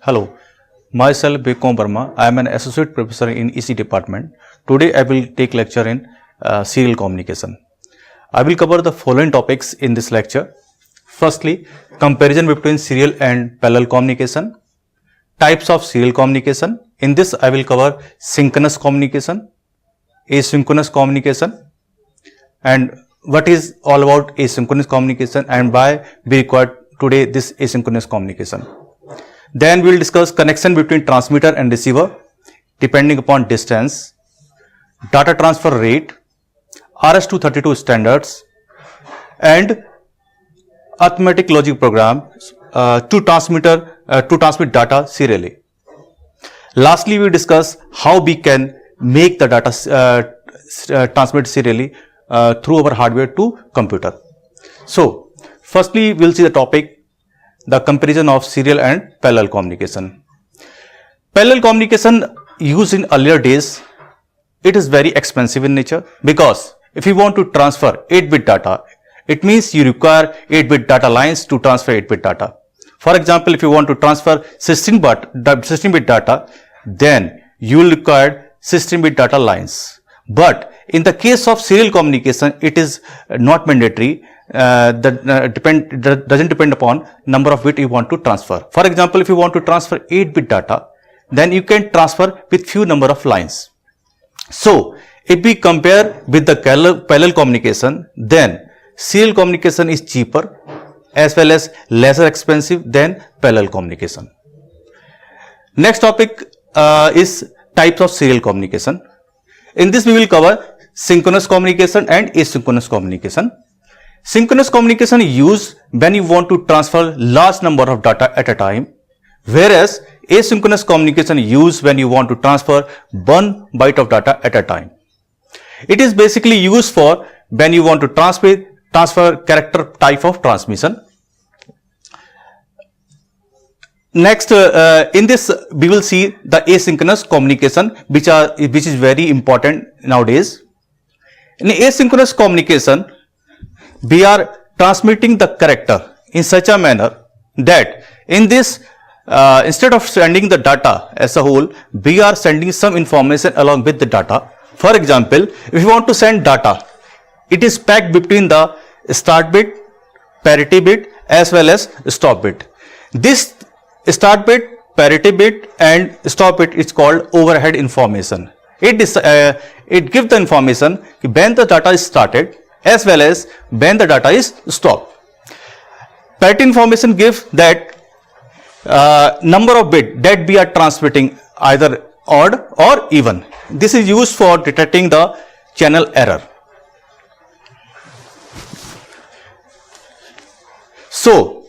Hello, myself Bekom Verma. I am an associate professor in EC department. Today I will take lecture in serial communication. I will cover the following topics in this lecture. Firstly, comparison between serial and parallel communication. Types of serial communication. In this I will cover synchronous communication, asynchronous communication, and what is all about asynchronous communication and why we require today this asynchronous communication. Then we will discuss connection between transmitter and receiver depending upon distance, data transfer rate, RS-232 standards, and arithmetic logic program to transmit data serially. Lastly, we will discuss how we can make the data transmit serially through our hardware to computer. So, firstly, we will see the topic, the comparison of serial and parallel communication. Parallel communication used in earlier days, it is very expensive in nature because if you want to transfer 8-bit data, it means you require 8-bit data lines to transfer 8-bit data. For example, if you want to transfer 16-bit data, then you will require 16-bit data lines. But in the case of serial communication, it is not mandatory. That doesn't depend upon number of bits you want to transfer. For example, if you want to transfer 8-bit data, then you can transfer with few number of lines. So, if we compare with the parallel communication, then serial communication is cheaper as well as lesser expensive than parallel communication. Next topic is types of serial communication. In this we will cover synchronous communication and asynchronous communication. Synchronous communication is used when you want to transfer large number of data at a time, whereas asynchronous communication is used when you want to transfer 1 byte of data at a time. It is basically used for when you want to transfer character type of transmission. Next, in this we will see the asynchronous communication, which is very important nowadays. In asynchronous communication, we are transmitting the character in such a manner that in this, instead of sending the data as a whole, we are sending some information along with the data. For example, if you want to send data, it is packed between the start bit, parity bit as well as stop bit. This start bit, parity bit and stop bit is called overhead information. It gives the information when the data is started as well as when the data is stopped. Parity information gives that number of bits that we are transmitting, either odd or even. This is used for detecting the channel error. So,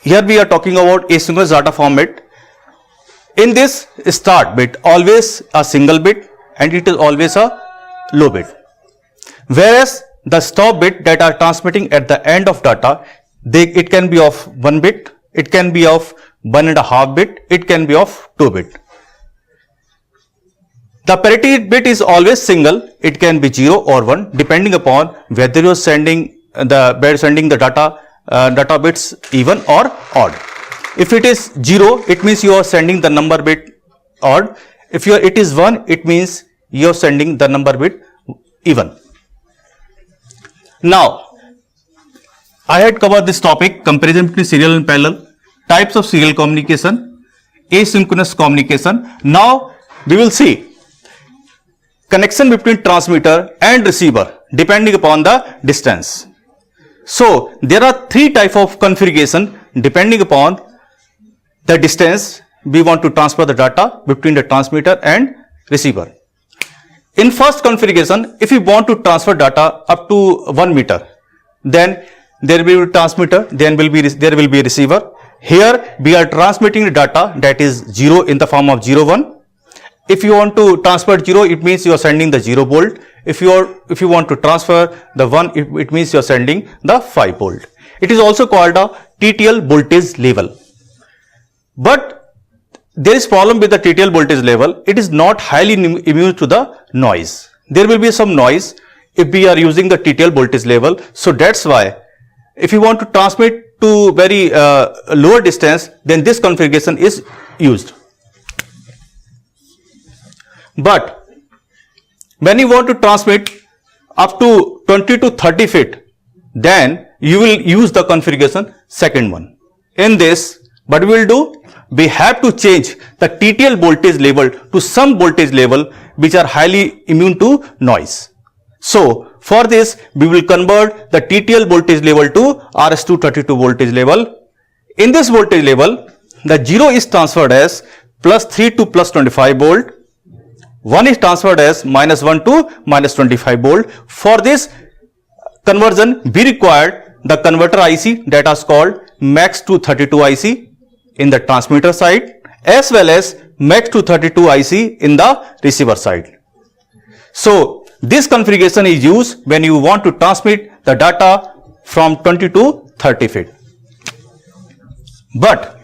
here we are talking about asynchronous data format. In this, start bit always a single bit and it is always a low bit. Whereas the stop bit that are transmitting at the end of data, it can be of 1 bit, it can be of 1.5 bit, it can be of 2 bit. The parity bit is always single, it can be 0 or 1 depending upon whether you are sending the data bits even or odd. If it is 0, it means you are sending the number bit odd. If it is 1, it means you are sending the number bit even. Now, I had covered this topic, comparison between serial and parallel, types of serial communication, asynchronous communication. Now, we will see connection between transmitter and receiver depending upon the distance. So, there are 3 types of configuration depending upon the distance we want to transfer the data between the transmitter and receiver. In first configuration, if you want to transfer data up to 1 meter, then there will be a transmitter, then there will be a receiver. Here we are transmitting the data that is 0 in the form of 0, 1. If you want to transfer 0, it means you are sending the 0 volt. If you want to transfer the 1, it means you are sending the 5 volt. It is also called a TTL voltage level. But there is problem with the TTL voltage level. It is not highly immune to the noise. There will be some noise if we are using the TTL voltage level. So that's why if you want to transmit to very lower distance, then this configuration is used. But when you want to transmit up to 20 to 30 feet, then you will use the configuration second one. In this, what we will do? We have to change the TTL voltage level to some voltage level which are highly immune to noise. So, for this, we will convert the TTL voltage level to RS-232 voltage level. In this voltage level, the 0 is transferred as +3 to +25 volt. 1 is transferred as -1 to -25 volt. For this conversion, we required the converter IC that is called MAX232 IC in the transmitter side as well as MAX232 IC in the receiver side. So, this configuration is used when you want to transmit the data from 20 to 30 feet. But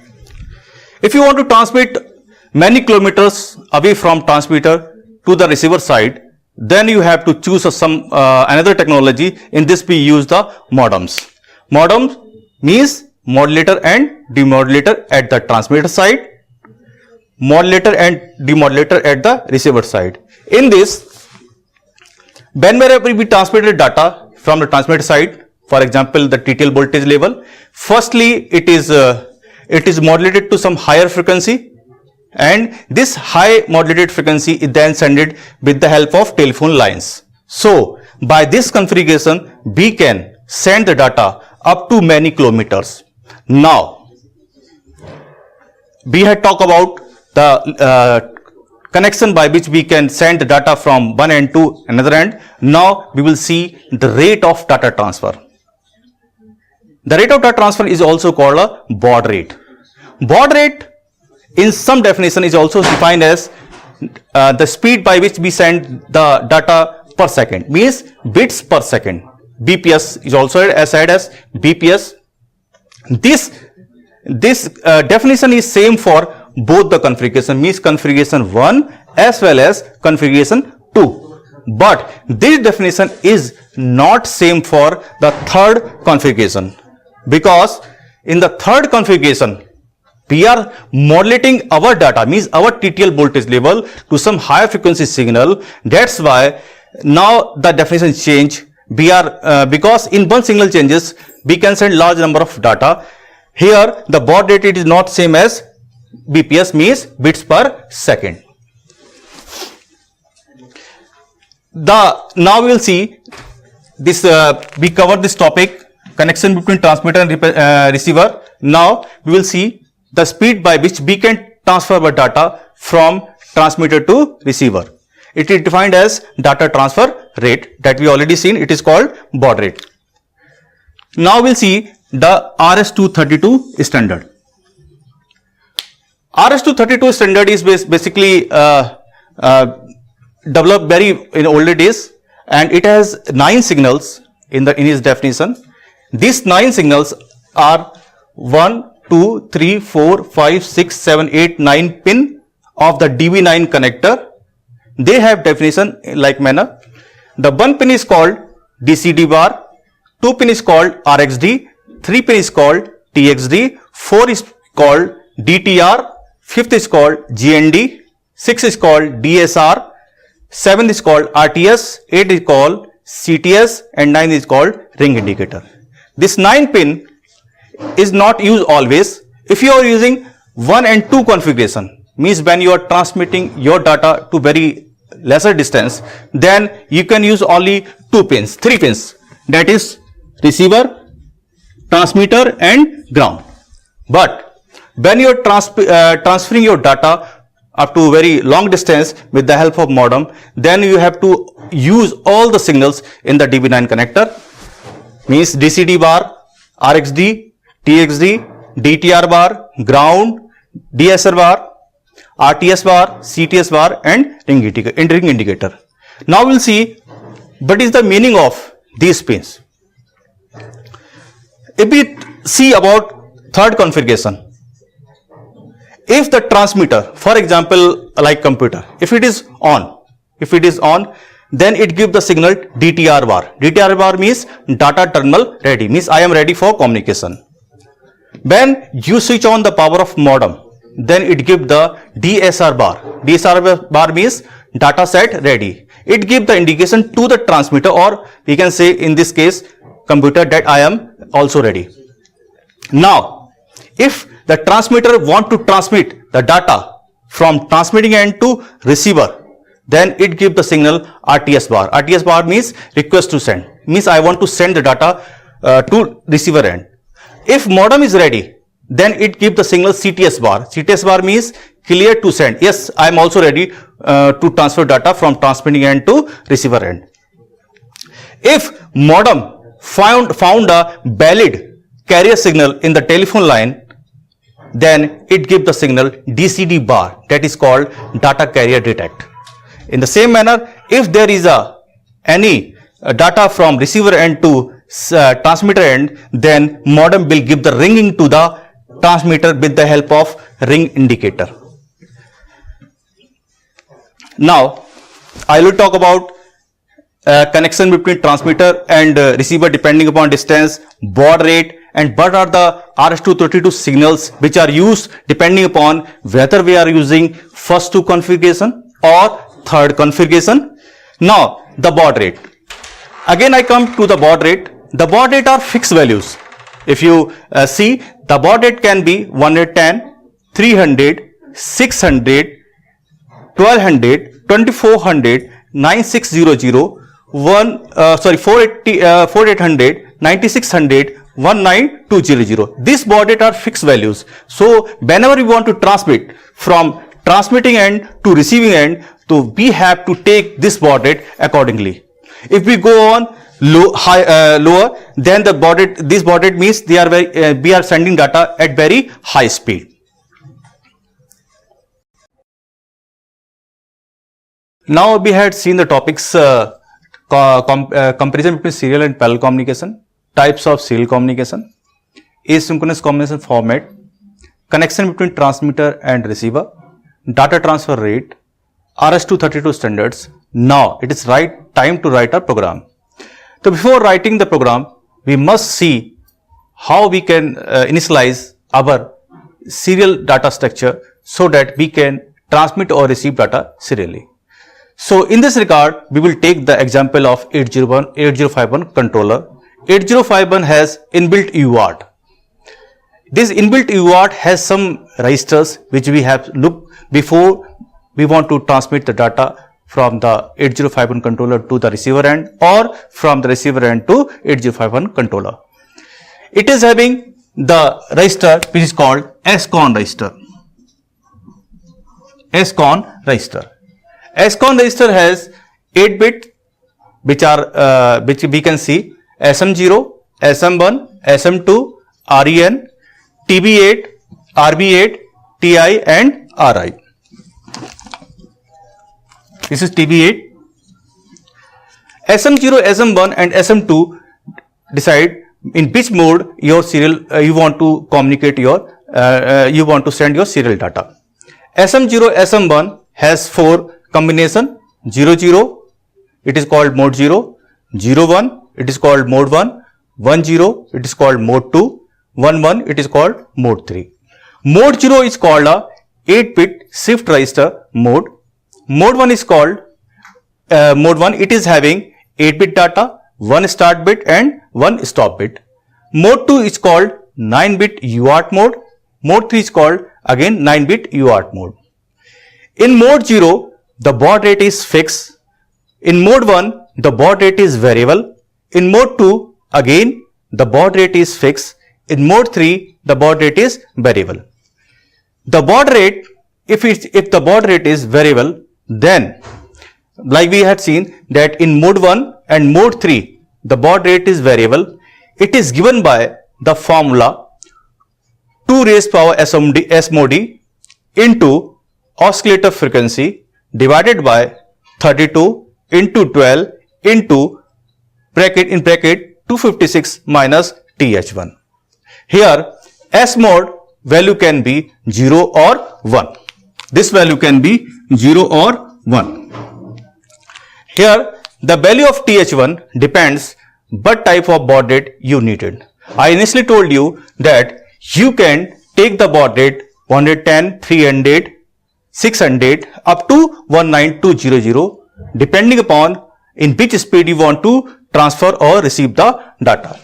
if you want to transmit many kilometers away from transmitter to the receiver side, then you have to choose some another technology. In this we use the modems. Modem means modulator and demodulator at the transmitter side, modulator and demodulator at the receiver side. In this, whenever we transmitted data from the transmitter side, for example the TTL voltage level, firstly it is modulated to some higher frequency, and this high modulated frequency is then sent with the help of telephone lines. So, by this configuration we can send the data up to many kilometers. Now, we had talked about the connection by which we can send the data from one end to another end. Now, we will see the rate of data transfer. The rate of data transfer is also called a baud rate. Baud rate in some definition is also defined as the speed by which we send the data per second, means bits per second. BPS is also said as BPS. This definition is same for both the configuration, means configuration 1 as well as configuration 2. But this definition is not same for the third configuration, because in the third configuration we are modulating our data, means our TTL voltage level to some higher frequency signal. That's why now the definition change. We are because in one signal changes we can send large number of data. Here the baud rate is not same as BPS, means bits per second. Now we will see this. We covered this topic, connection between transmitter and receiver. Now we will see the speed by which we can transfer our data from transmitter to receiver. It is defined as data transfer rate that we already seen. It is called baud rate. Now we will see the RS-232 standard. RS-232 standard is basically developed very in older days, and it has 9 signals in its definition. These 9 signals are 1, 2, 3, 4, 5, 6, 7, 8, 9 pin of the DB9 connector. They have definition like manner. The 1 pin is called DCD bar, 2 pin is called RXD, 3 pin is called TXD, 4 is called DTR, 5th is called GND, 6 is called DSR, 7 is called RTS, 8 is called CTS, and 9 is called ring indicator. This 9 pin is not used always. If you are using 1 and 2 configuration, means when you are transmitting your data to very lesser distance, then you can use only 2 pins, 3 pins, that is receiver, transmitter and ground. But when you are transferring your data up to very long distance with the help of modem, then you have to use all the signals in the DB9 connector, means DCD bar, RXD, TXD, DTR bar, ground, DSR bar, RTS bar, CTS bar and ring indicator. Now we will see what is the meaning of these pins. If we see about third configuration, if the transmitter, for example like computer, if it is on, then it gives the signal DTR bar. DTR bar means data terminal ready, means I am ready for communication. When you switch on the power of modem, then it gives the DSR bar. DSR bar means data set ready. It gives the indication to the transmitter, or we can say in this case computer, that I am also ready. Now, if the transmitter want to transmit the data from transmitting end to receiver, then it gives the signal RTS bar. RTS bar means request to send. Means I want to send the data to receiver end. If modem is ready, then it gives the signal CTS bar. CTS bar means clear to send. Yes, I am also ready to transfer data from transmitting end to receiver end. If modem found a valid carrier signal in the telephone line, then it gives the signal DCD bar, that is called data carrier detect. In the same manner, if there is any data from receiver end to transmitter end, then modem will give the ringing to the transmitter with the help of ring indicator. Now, I will talk about connection between transmitter and receiver depending upon distance, baud rate, and what are the RS-232 signals which are used depending upon whether we are using first two configuration or third configuration. Now, the baud rate. Again, I come to the baud rate. The baud rate are fixed values. If you see, the baud rate can be 110, 300, 600, 1200, 2400, 9600, 4800, 9600, 19200. These baud rate are fixed values. So whenever we want to transmit from transmitting end to receiving end, so we have to take this baud rate accordingly. If we go on lower, then the baud rate, this baud rate means we are sending data at very high speed. Now we had seen the topics comparison between serial and parallel communication, types of serial communication, asynchronous communication format, connection between transmitter and receiver, data transfer rate, RS-232 standards. Now it is time to write a program. So before writing the program, we must see how we can initialize our serial data structure so that we can transmit or receive data serially. So in this regard, we will take the example of 8051 controller. 8051 has inbuilt UART. This inbuilt UART has some registers which we have looked before we want to transmit the data from the 8051 controller to the receiver end or from the receiver end to 8051 controller. It is having the register which is called SCON register. SCON register. SCON register has 8 bit which we can see SM0, SM1, SM2, REN, TB8, RB8, TI and RI. This is TB8. SM0, SM1 and SM2 decide in which mode your serial you want to communicate your you want to send your serial data. SM0, SM1 has 4 combination: 00, it is called mode 0, 01, it is called mode 1, 10, it is called mode 2, 11, it is called mode 3. Mode 0 is called a 8-bit shift register mode. Mode 1 is called mode 1, it is having 8-bit data, 1 start bit and 1 stop bit. Mode 2 is called 9-bit UART mode. Mode 3 is called again 9-bit UART mode. In mode 0, the baud rate is fixed. In mode 1, the baud rate is variable. In mode 2, again the baud rate is fixed. In mode 3, the baud rate is variable. The baud rate, if the baud rate is variable, then like we had seen that in mode 1 and mode 3, the baud rate is variable. It is given by the formula 2 raised power S mod into oscillator frequency divided by 32 into 12 into bracket 256 minus TH1. Here S mod value can be 0 or 1. This value can be 0 or 1. Here the value of TH1 depends what type of baud rate you needed. I initially told you that you can take the baud rate 110, 300, 600 up to 19200 depending upon in which speed you want to transfer or receive the data.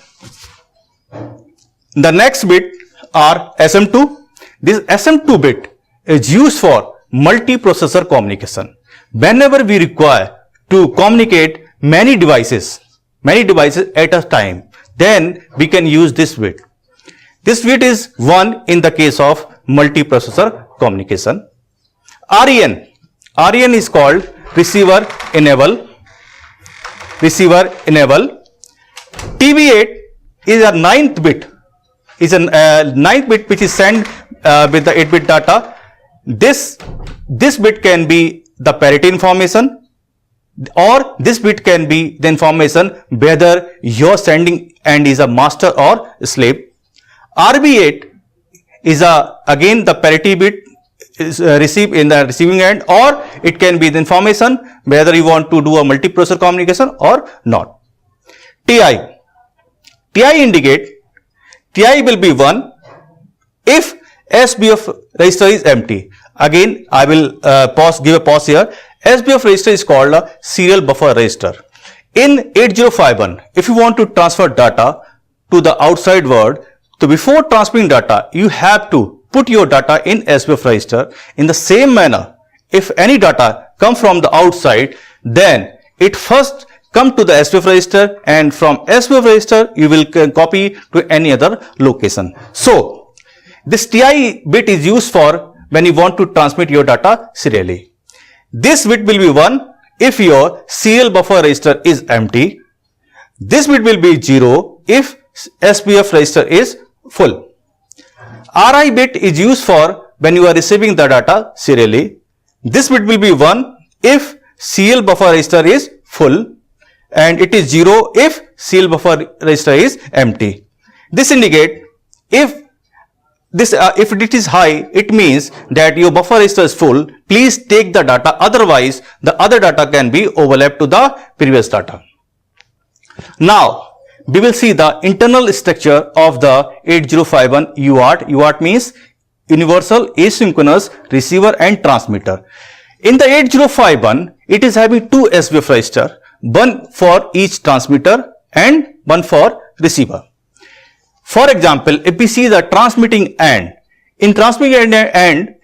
The next bit are SM2. This SM2 bit is used for multiprocessor communication. Whenever we require to communicate many devices at a time, then we can use this bit. This bit is 1 in the case of multiprocessor communication. REN is called receiver enable. TB8 is a ninth bit. Which is sent with the 8-bit data. This bit can be the parity information, or this bit can be the information whether your sending end is a master or slave. RB8 is again the parity bit is received in the receiving end, or it can be the information whether you want to do a multiprocessor communication or not. TI indicate TI will be 1 if SBF register is empty. Again, I will give a pause here. SBF register is called a serial buffer register. In 8051, if you want to transfer data to the outside world, so before transferring data, you have to put your data in SBF register. In the same manner, if any data come from the outside, then it first come to the SBF register, and from SBF register you will copy to any other location. So this TI bit is used for when you want to transmit your data serially. This bit will be 1 if your serial buffer register is empty. This bit will be 0 if SBF register is full. RI bit is used for when you are receiving the data serially. This bit will be 1 if serial buffer register is full, and it is 0 if serial buffer register is empty. This indicate if it is high, it means that your buffer register is full. Please take the data, otherwise the other data can be overlapped to the previous data. Now we will see the internal structure of the 8051 UART. UART means universal asynchronous receiver and transmitter. In the 8051, it is having 2 SBF register, one for each transmitter and one for receiver. For example, if we see the transmitting end, in transmitting end,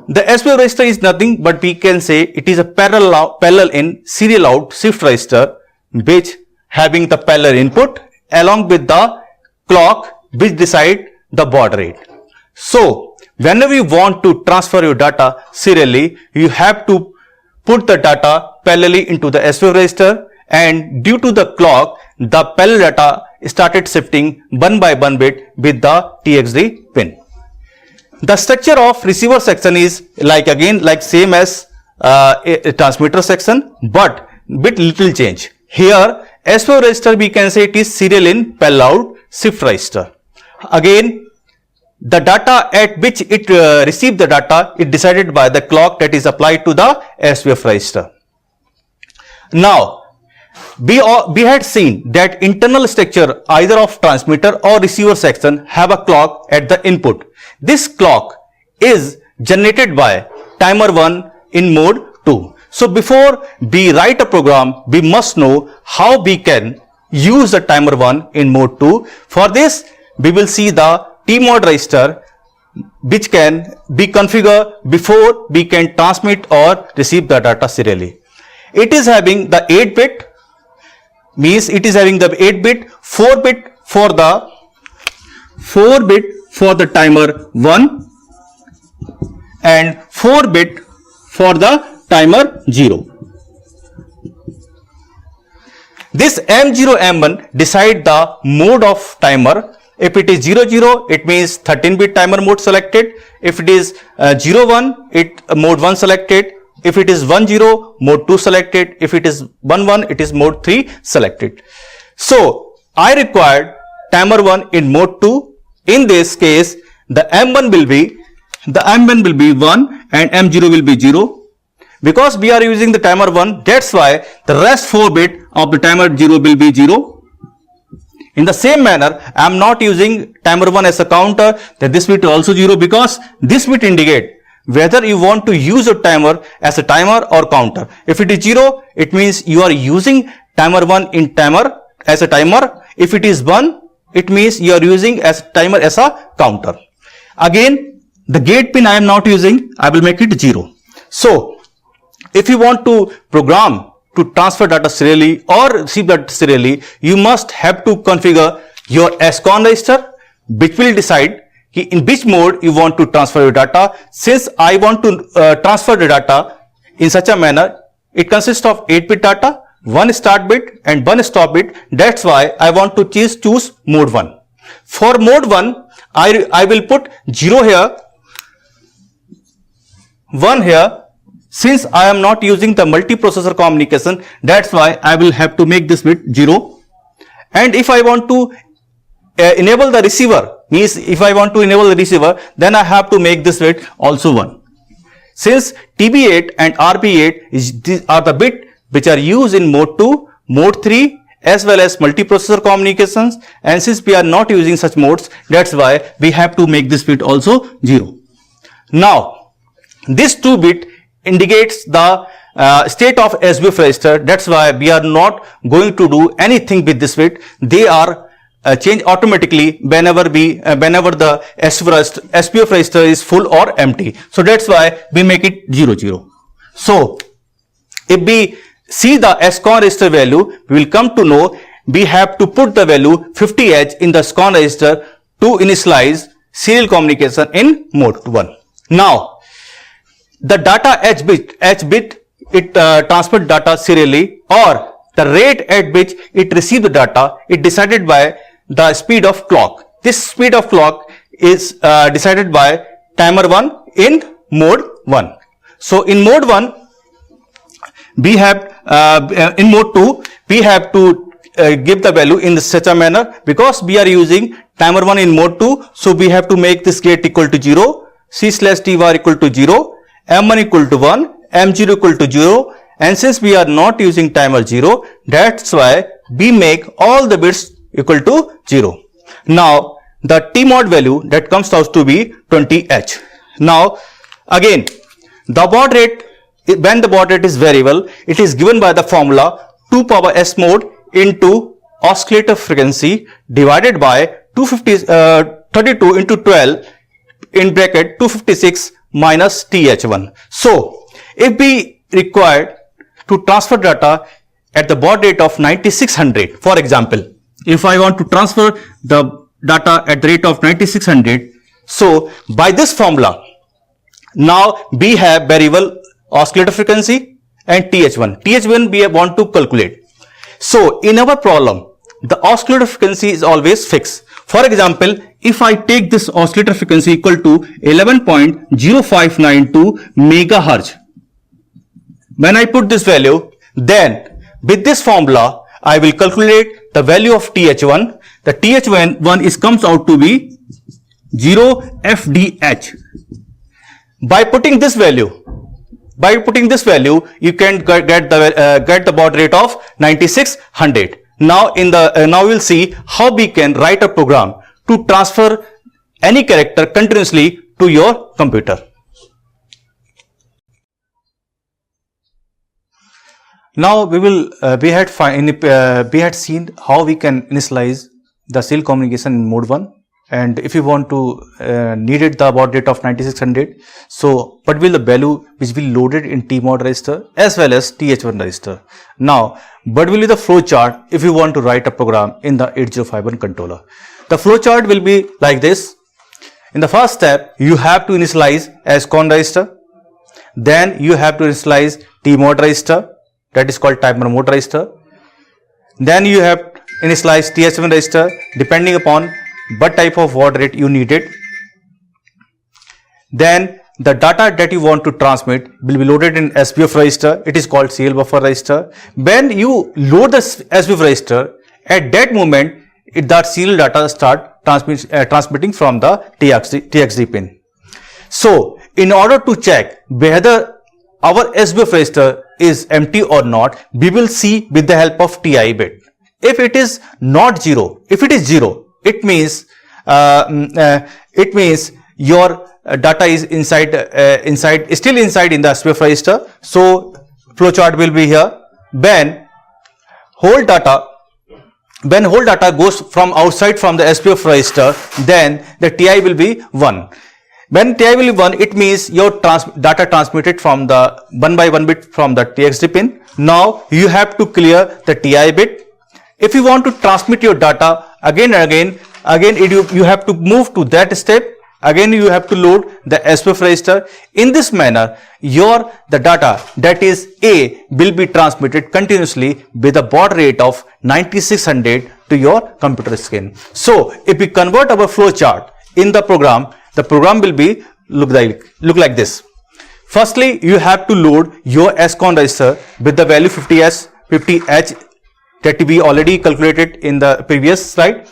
the SBF register is nothing but we can say it is a parallel in serial out shift register, which having the parallel input along with the clock which decide the baud rate. So whenever you want to transfer your data serially, you have to put the data parallelly into the SBF register, and due to the clock, the parallel data started shifting one by one bit with the TXD pin. The structure of receiver section is like same as a transmitter section, but bit little change. Here SBF register we can say it is serial in parallel out shift register. Again, the data at which it received the data is decided by the clock that is applied to the SBF register. Now we had seen that internal structure either of transmitter or receiver section have a clock at the input. This clock is generated by timer 1 in mode 2. So before we write a program, we must know how we can use the timer 1 in mode 2. For this, we will see the TMOD register which can be configured before we can transmit or receive the data serially. It is having the 8-bit, means it is having the 8-bit, 4-bit for the timer 1 and 4-bit for the timer 0. This M0 M1 decide the mode of timer. If it is 00, it means 13-bit timer mode selected. If it is 01, mode 1 selected. If it is 10, mode 2 selected. If it is 11, it is mode 3 selected. So I required timer 1 in mode 2. In this case, the M1 will be 1 and M0 will be 0. Because we are using the timer 1, that's why the rest 4-bit of the timer 0 will be 0. In the same manner, I am not using timer 1 as a counter, then this bit is also 0, because this bit indicate whether you want to use a timer as a timer or counter. If it is 0, it means you are using timer 1 in timer as a timer. If it is 1, it means you are using as timer as a counter. Again, the gate pin I am not using, I will make it 0. So, if you want to program to transfer data serially or receive data serially, you must have to configure your SCON register, which will decide in which mode you want to transfer your data. Since I want to transfer the data in such a manner, it consists of 8-bit data, 1 start bit and 1 stop bit. That's why I want to choose mode 1. For mode 1, I will put 0 here, 1 here. Since I am not using the multiprocessor communication, that's why I will have to make this bit 0. And if I want to enable the receiver, means if I want to enable the receiver, then I have to make this bit also 1. Since TB8 and RB8 are the bit which are used in mode 2, mode 3 as well as multiprocessor communications, and since we are not using such modes, that's why we have to make this bit also 0. Now, this 2-bit indicates the state of SBF register. That's why we are not going to do anything with this bit. They are changed automatically whenever the SBF register is full or empty. So that's why we make it 0 0. So if we see the SCON register value, we will come to know we have to put the value 50H in the SCON register to initialize serial communication in mode 1. Now, the data H bit it transmit data serially, or the rate at which it receives the data, it decided by the speed of clock. This speed of clock is decided by timer 1 in mode 1. So in mode 1, we have in mode 2 we have to give the value in such a manner, because we are using timer 1 in mode 2. So we have to make this gate equal to 0, C/T var equal to 0, M1 equal to 1, M0 equal to 0, and since we are not using timer 0, that's why we make all the bits equal to 0. Now, the T-mod value that comes out to be 20H. Now, again, the baud rate, when the baud rate is variable, it is given by the formula 2 power S mod into oscillator frequency divided by 32 into 12 in bracket 256 minus TH1. So, if we require to transfer data at the baud rate of 9600, for example, if I want to transfer the data at the rate of 9600, so by this formula, now we have variable oscillator frequency and TH1. TH1 we want to calculate. So, in our problem, the oscillator frequency is always fixed. For example, if I take this oscillator frequency equal to 11.0592 megahertz, when I put this value, then with this formula, I will calculate the value of TH1. The TH1 is comes out to be 0 FDH. By putting this value, you can get the baud rate of 9600. Now now we'll see how we can write a program to transfer any character continuously to your computer. Now we had seen how we can initialize the serial communication in mode 1, and if you want to needed the baud rate of 9600, so what will the value which will be loaded in T-mod register as well as TH1 register. Now, what will be the flow chart if you want to write a program in the 8051 controller? The flow chart will be like this. In the first step, you have to initialize SCON register, then you have to initialize T-mod register, that is called timer mode register. Then you have initialize TH1 register depending upon what type of baud rate you needed. Then the data that you want to transmit will be loaded in SBF register. It is called serial buffer register. When you load the SBF register, at that moment that serial data start transmitting from the TXD pin. So in order to check whether our SBF register is empty or not, we will see with the help of TI bit. If it is not 0, if it is 0, it means your data is still inside in the SPF register. So flowchart will be here. When whole data goes from outside from the SPF register, then the TI will be 1. When TI will be 1, it means your data transmitted from the 1 by 1 bit from the TXD pin. Now you have to clear the TI bit. If you want to transmit your data again and again, you have to move to that step. Again you have to load the SPF register. In this manner, the data, that is A, will be transmitted continuously with a baud rate of 9600 to your computer screen. So if we convert our flow chart in the program will be look like this. Firstly, you have to load your SCON register with the value 50H that we already calculated in the previous slide,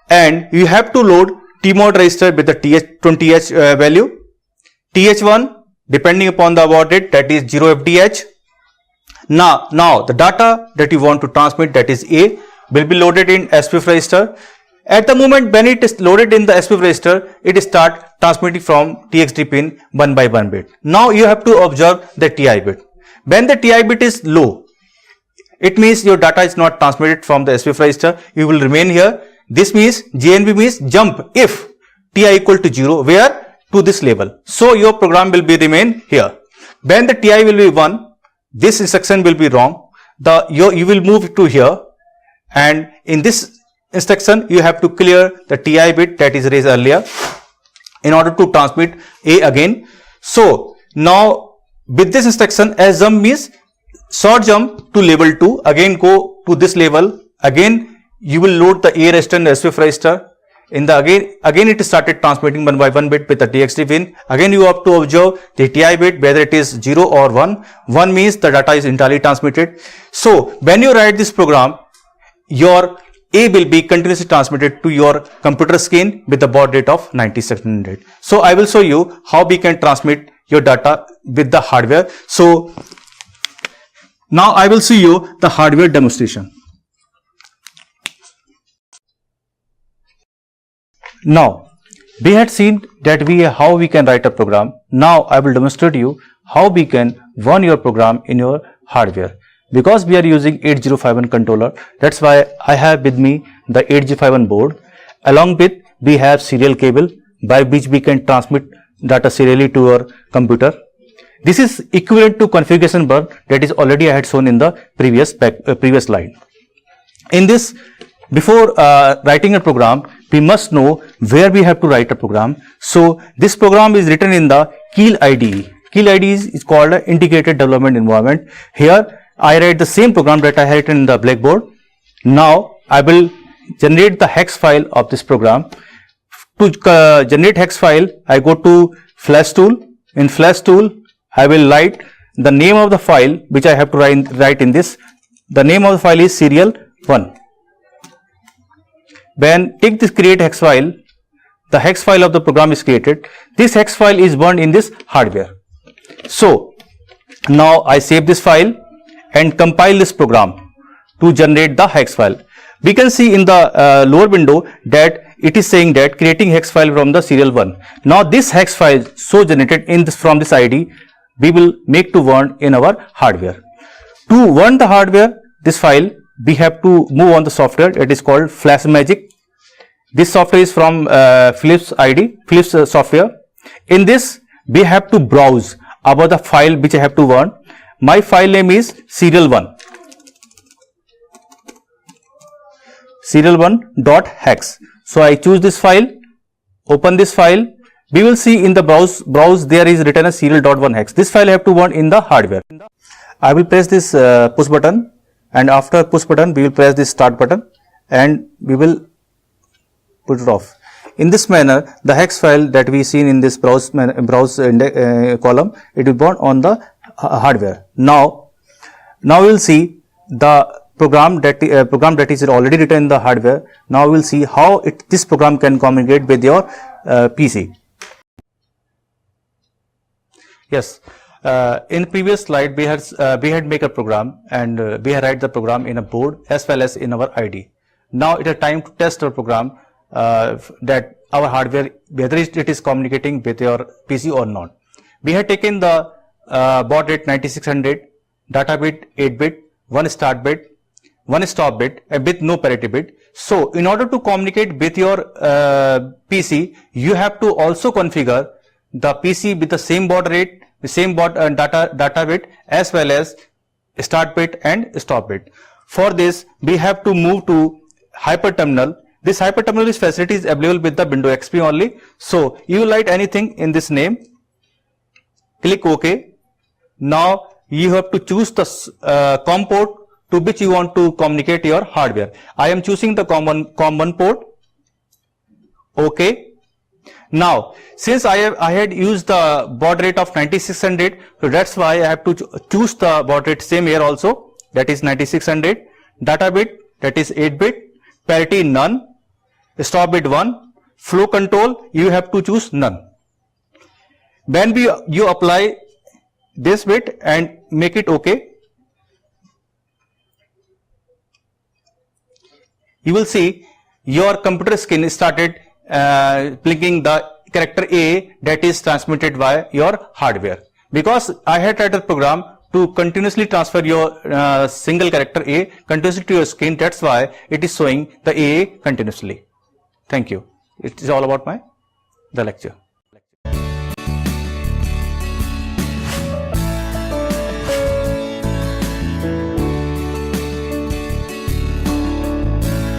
and you have to load TMOD register with the 20H value, TH1 depending upon the baud rate, that is 0 FDH. Now the data that you want to transmit, that is A, will be loaded in SPF register. At the moment when it is loaded in the SPF register, it start transmitting from TXD pin 1 by 1 bit. Now you have to observe the TI bit. When the TI bit is low, it means your data is not transmitted from the SPF register. You will remain here. This means JNB means jump if TI equal to 0, where to this level. So your program will be remain here. When the TI will be 1, this instruction will be wrong. You will move to here, and in this instruction you have to clear the TI bit that is raised earlier in order to transmit A again. So now with this instruction, as jump means short jump to level 2, again go to this level, again you will load the A register and SPF register. In the again it started transmitting 1 by 1 bit with the TXD pin. Again you have to observe the TI bit, whether it is 0 or 1. 1 means the data is entirely transmitted. So when you write this program, your A will be continuously transmitted to your computer screen with the baud rate of 9600. So I will show you how we can transmit your data with the hardware. So now I will show you the hardware demonstration. Now we had seen that how we can write a program. Now I will demonstrate you how we can run your program in your hardware. Because we are using 8051 controller, that's why I have with me the 8051 board. Along with we have serial cable by which we can transmit data serially to your computer. This is equivalent to configuration bar that is already I had shown in the previous slide. In this, before writing a program, we must know where we have to write a program. So this program is written in the Keil IDE. Keil IDE is called Integrated Development Environment. Here I write the same program that I had written in the Blackboard. Now I will generate the hex file of this program. To generate hex file, I go to Flash tool. In Flash tool, I will write the name of the file which I have to write in this. The name of the file is serial1. When take this create hex file, the hex file of the program is created. This hex file is burned in this hardware. So now I save this file and compile this program to generate the hex file. We can see in the lower window that it is saying that creating hex file from the serial1. Now this hex file so generated from this ID, we will make to burn in our hardware. To burn the hardware, this file, we have to move on the software. It is called FlashMagic. This software is from Philips software. In this, we have to browse about the file which I have to burn. My file name is serial1. serial1.hex. So I choose this file, open this file. We will see in the browse there is written as serial.1hex. This file I have to burn in the hardware. I will press this push button, and after push button we will press this start button and we will put it off. In this manner, the hex file that we seen in this browse column, it will burn on the hardware. Now we will see the program that is already written in the hardware. Now we will see how this program can communicate with your PC. Yes, in previous slide we had make a program, and we had write the program in a board as well as in our ID. Now it is time to test our program, that our hardware, whether it is communicating with your PC or not. We had taken the baud rate 9600, data bit 8 bit, one start bit, one stop bit, and with no parity bit. So in order to communicate with your PC, you have to also configure the PC with the same baud rate, the same baud data bit, as well as start bit and stop bit. For this, we have to move to hyperterminal. This hyperterminal facility is available with the Windows XP only. So you write anything in this name, click OK. Now you have to choose the COM port to which you want to communicate your hardware. I am choosing the COM1 port. OK. Now, since I had used the baud rate of 9600, so that's why I have to choose the baud rate same here also, that is 9600, data bit, that is 8 bit, parity none, stop bit 1, flow control you have to choose none. When you apply this bit and make it OK, you will see your computer screen started blinking the character A that is transmitted by your hardware. Because I had written a program to continuously transfer your single character A continuously to your screen, that's why it is showing the A continuously. Thank you. It is all about the lecture.